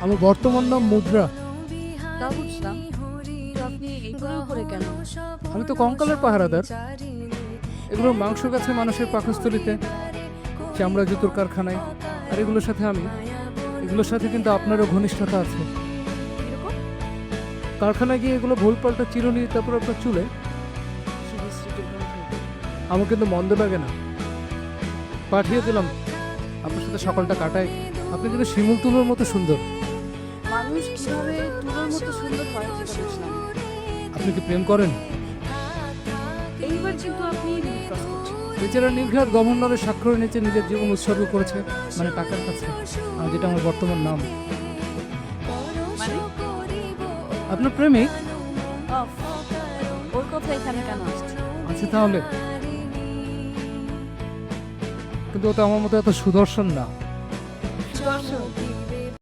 আমার বর্তমান নাম মুদ্রা। তা বুঝলাম, তো আপনি এগুলোর উপরে কেন? আমি তো কঙ্কালের পাহারাদার। এগুলো মাংস গাছে, মানুষের পাকস্থলিতে, চামড়া জুতোর কারখানায়। আর এগুলোর সাথে কিন্তু আপনারও ঘনিষ্ঠতা আছে। এরকম কারখানায় গিয়ে এগুলো ভুল পাল্টা চিরুনি, তারপর আপনার চুলে। শ্রীশ্রীটির বন্ধু। আমার কিন্তু মন্দ লাগে না। পাঠিয়ে দিলাম, আপনার সাথে সকালটা কাটাই। আপনি কিন্তু শিমুল তুলোর মতো সুন্দর। মানুষ কিভাবে তুলোর মতো সুন্দর হয় সেটা বুঝলাম। আপনি কি প্রেম করেন? এইবার কিন্তু আপনি ক্রস করছেন। বেচারা নির্ঘাত গভর্নরের স্বাক্ষরের নিচে নিজের জীবন উৎসর্গ করেছে, মানে টাকার কাছে, আর যেটা আমার বর্তমান নাম। মানে আপনার প্রেমিক অফ, ওর কথা এখানে কেন আসছে? আছে তাহলে, কিন্তু ও তো আমার মতো এত সুদর্শন না। সুদর্শন